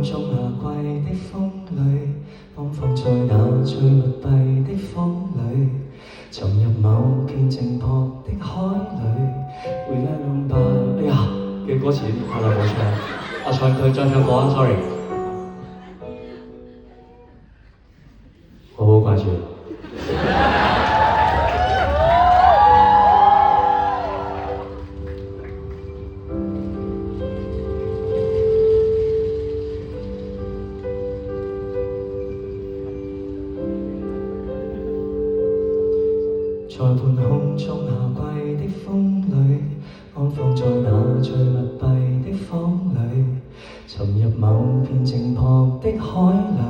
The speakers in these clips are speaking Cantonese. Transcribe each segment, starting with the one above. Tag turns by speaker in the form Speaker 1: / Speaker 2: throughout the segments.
Speaker 1: 中夏季的風裏，安放在那最密閉的房裏，沉入某片靜泊的海裏，回憶弄吧。哎呀嘅歌詞係啦冇唱，佢再唱過啊 ，sorry。好好掛住。在半空中夏季的風裏，安放在那最密閉的房裏，沉入某片靜泊的海裏，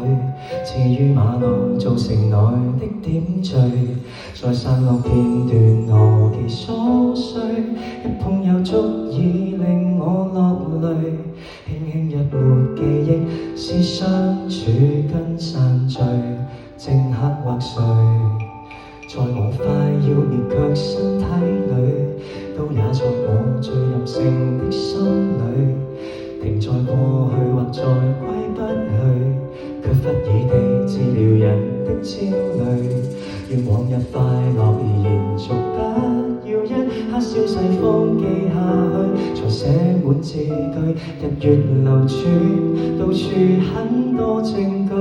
Speaker 1: 置於馬路造成內的點綴，在散落片段俄記瑣碎，一碰又足以令我落淚，輕輕一抹記憶是相處跟散聚，正刻劃碎。在我快要滅卻身體裏，都也在我最任性的心裏，停在過去或再歸不去，卻忽爾地治療人的焦慮。願往日快樂而延續，不要一刻消逝方記下去，才寫滿字句。日月流轉，到處很多證據。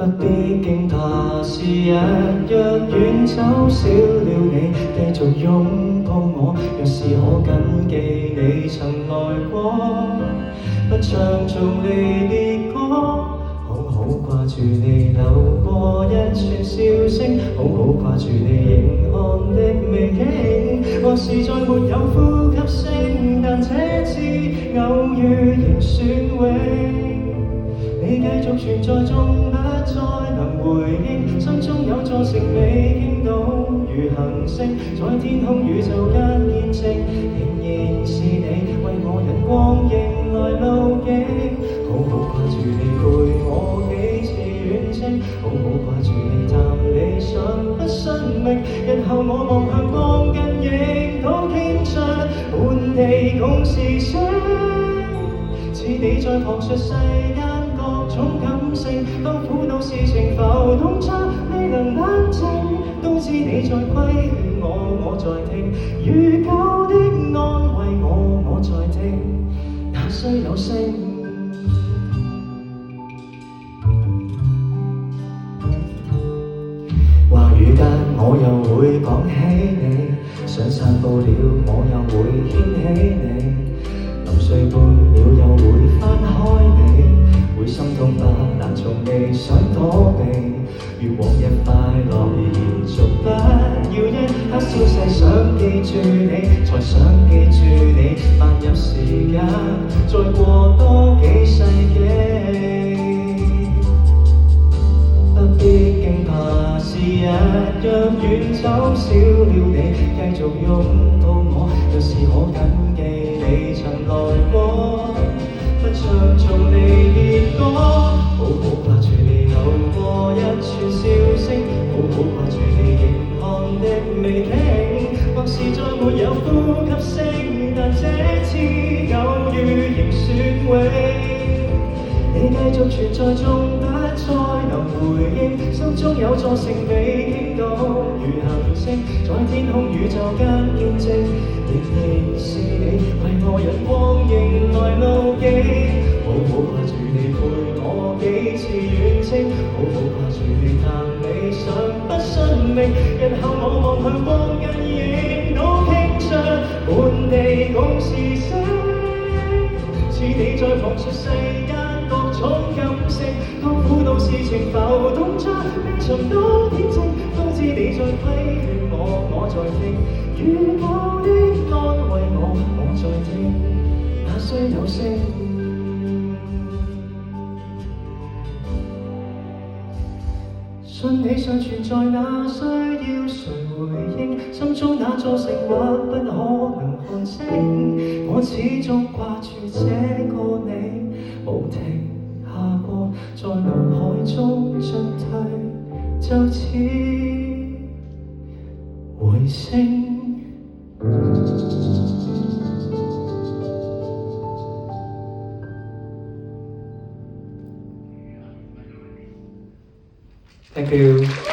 Speaker 1: 不必驚怕，是日若遠走少了你，繼續擁抱我。若是可緊記你曾來過，不唱做離別歌，好好掛住你流過一串笑聲，好好掛住你凝看的美景。或是再沒有呼吸聲，但這次偶遇仍算永。你繼續存在中，不再能回應，心中有座城未傾倒，如行星在天空宇宙間見證，仍然是你為我人光迎來路徑。好好掛住你陪我幾次遠征，好好掛住你談理想不信命，日後我望向光跟影都傾出滿地共是星，似你在旁述世間各種感性，當苦惱事情浮動着未能冷靜，都知你在規勸我在聽，如舊的安慰我在聽，那雖有聲。話語間我又會講起你，想散步了我又會牽起你，臨睡半秒又會翻開你，會心痛吧，但從未想躲避。如往日快樂而延續，不要一刻消逝，想記住你，才想記住你。漫入時間，再過多幾世紀，不必驚怕，是日若遠走少了你，繼續擁抱我。若是可緊記你曾來過，不唱做離別歌，好好掛住你流過一串笑聲，好好掛住你凝看的美景。或是再沒有呼吸聲，但這次偶遇仍算永。你繼續存在中，不再能回應，心中有座城未傾倒，如行星在天空宇宙間見證，仍然是你為我人光迎來路徑。好好掛住你陪我幾次遠征，好好掛住你談理想不信命，日後我望向光跟影都傾出滿地共是星，似你在旁述世間各種感性，當苦惱事情浮動着未尋到天證，都知你在規勸我在聽，如舊的安慰我在聽，那雖有聲。信你尚存在，那需要誰回應？心中那座城或不可能看清，我始終掛住這個你，無停下過，在腦海中進退，就似回聲。Thank you。